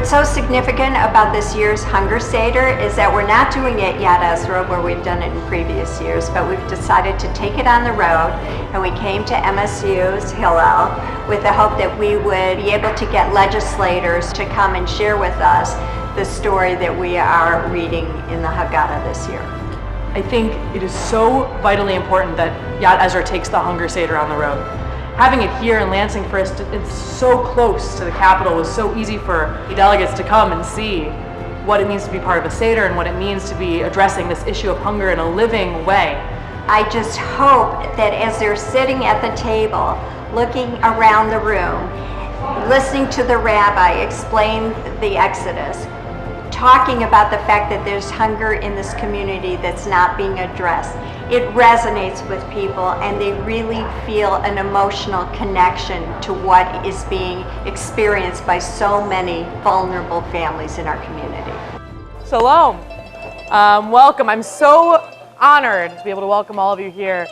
What's so significant about this year's Hunger Seder is that we're not doing it yet, Ezra, where we've done it in previous years, but we've decided to take it on the road, and we came to MSU's Hillel with the hope that we would be able to get legislators to come and share with us the story that we are reading in the Haggadah this year. I think it is so vitally important that Yad Ezra takes the Hunger Seder on the road. Having it here in Lansing for us, it's so close to the Capitol, was so easy for the delegates to come and see what it means to be part of a Seder and what it means to be addressing this issue of hunger in a living way. I just hope that as they're sitting at the table, looking around the room, listening to the rabbi explain the Exodus, talking about the fact that there's hunger in this community that's not being addressed, it resonates with people and they really feel an emotional connection to what is being experienced by so many vulnerable families in our community. Shalom. Welcome. I'm so honored to be able to welcome all of you here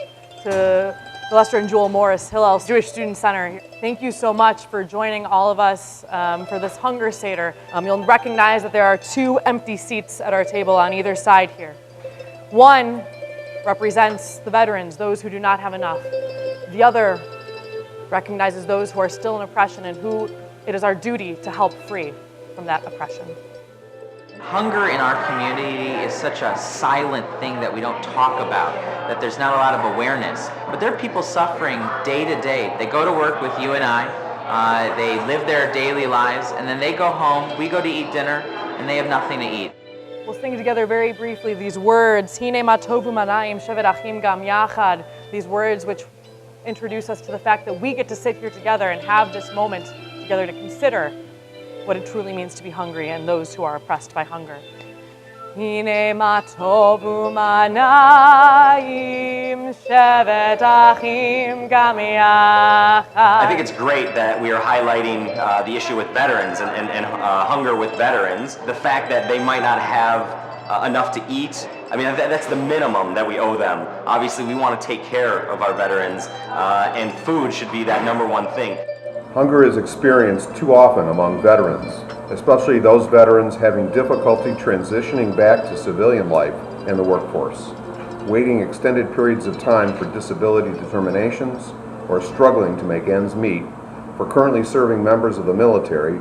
to the Lester and Jewel Morris Hillel Jewish Student Center. Thank you so much for joining all of us for this Hunger Seder. You'll recognize that there are two empty seats at our table on either side here. One represents the veterans, those who do not have enough. The other recognizes those who are still in oppression and who it is our duty to help free from that oppression. Hunger in our community is such a silent thing that we don't talk about, that there's not a lot of awareness. But there are people suffering day to day. They go to work with you and I, they live their daily lives, and then they go home, we go to eat dinner, and they have nothing to eat. We'll sing together very briefly these words, Hine ma tovu manayim shevet achim gam yachad, these words which introduce us to the fact that we get to sit here together and have this moment together to consider what it truly means to be hungry and those who are oppressed by hunger. Hine ma tovu manayim shevet achim gam yachad. I think it's great that we are highlighting the issue with veterans and hunger with veterans. The fact that they might not have enough to eat. I mean, that's the minimum that we owe them. Obviously, we want to take care of our veterans, and food should be that number one thing. Hunger is experienced too often among veterans, especially those veterans having difficulty transitioning back to civilian life and the workforce, waiting extended periods of time for disability determinations, or struggling to make ends meet. For currently serving members of the military,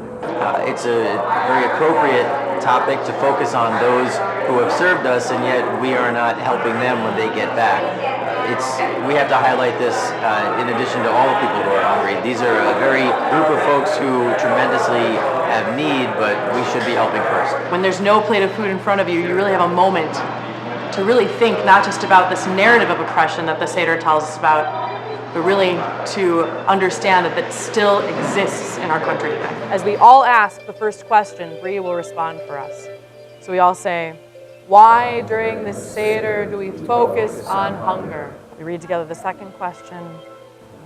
It's a very appropriate topic to focus on those who have served us, and yet we are not helping them when they get back. We have to highlight this in addition to all the people who are hungry. These are a very group of folks who tremendously have need, but we should be helping first. When there's no plate of food in front of you, you really have a moment to really think not just about this narrative of oppression that the Seder tells us about, but really to understand that that still exists in our country today. As we all ask the first question, Bree will respond for us. So we all say, why during this Seder do we focus on hunger? We read together the second question.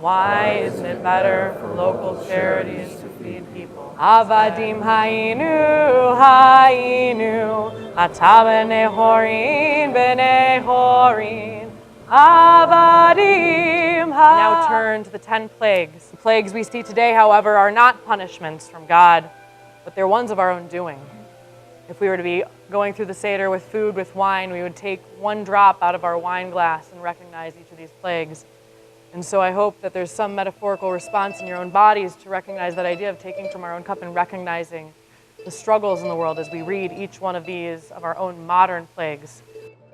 Why isn't it better for local charities to feed people? Avadim hayinu, ata b'nei horin, avadim ha. Now turn to the 10 plagues. The plagues we see today, however, are not punishments from God, but they're ones of our own doing. If we were to be going through the Seder with food, with wine, we would take one drop out of our wine glass and recognize each of these plagues. And so I hope that there's some metaphorical response in your own bodies to recognize that idea of taking from our own cup and recognizing the struggles in the world as we read each one of these, of our own modern plagues.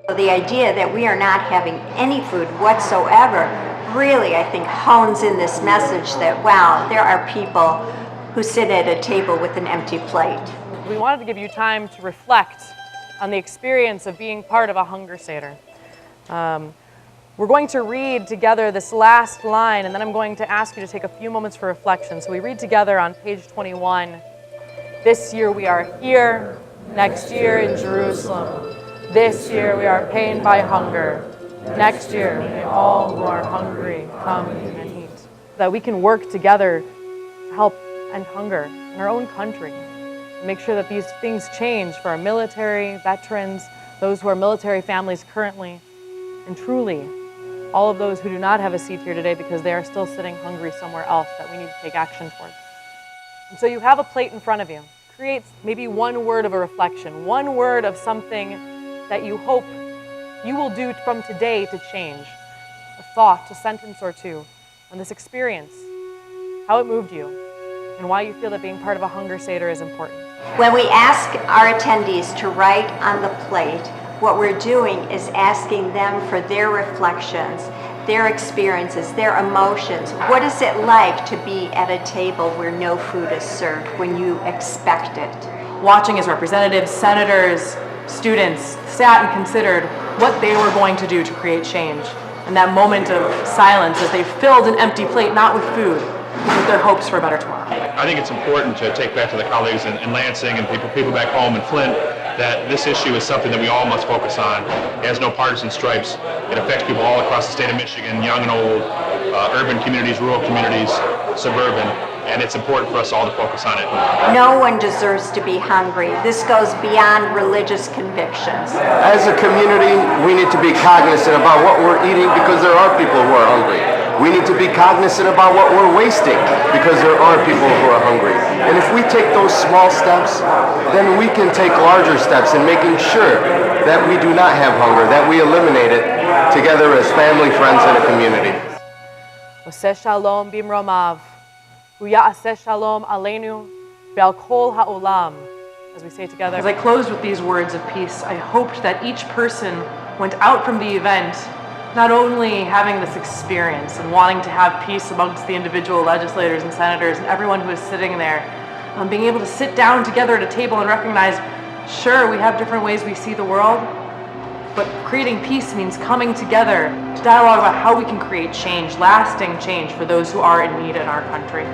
So the idea that we are not having any food whatsoever really, I think, hones in this message that, wow, there are people who sit at a table with an empty plate. We wanted to give you time to reflect on the experience of being part of a Hunger Seder. We're going to read together this last line, and then I'm going to ask you to take a few moments for reflection. So we read together on page 21. This year we are here, next year in Jerusalem. This year we are pained by hunger. Next year may all who are hungry come and eat. That we can work together to help end hunger in our own country. Make sure that these things change for our military, veterans, those who are military families currently, and truly all of those who do not have a seat here today because they are still sitting hungry somewhere else that we need to take action towards. And so you have a plate in front of you. create maybe one word of a reflection, one word of something that you hope you will do from today to change. A thought, a sentence or two on this experience, how it moved you, and why you feel that being part of a hunger Seder is important. When we ask our attendees to write on the plate, what we're doing is asking them for their reflections, their experiences, their emotions. What is it like to be at a table where no food is served when you expect it? Watching as representatives, senators, students sat and considered what they were going to do to create change. And that moment of silence as they filled an empty plate, not with food, but with their hopes for a better tomorrow. I think it's important to take back to the colleagues in Lansing and people back home in Flint that this issue is something that we all must focus on. It has no partisan stripes. It affects people all across the state of Michigan, young and old, urban communities, rural communities, suburban, and it's important for us all to focus on it. No one deserves to be hungry. This goes beyond religious convictions. As a community, we need to be cognizant about what we're eating because there are people who are hungry. We need to be cognizant about what we're wasting because there are people who are hungry. And if we take those small steps, then we can take larger steps in making sure that we do not have hunger, that we eliminate it together as family, friends, and a community. Oseh shalom bimromav, uya'aseh shalom aleinu ve'al kol ha'olam. As we say together. As I closed with these words of peace, I hoped that each person went out from the event not only having this experience and wanting to have peace amongst the individual legislators and senators and everyone who is sitting there, being able to sit down together at a table and recognize, sure, we have different ways we see the world, but creating peace means coming together to dialogue about how we can create change, lasting change for those who are in need in our country.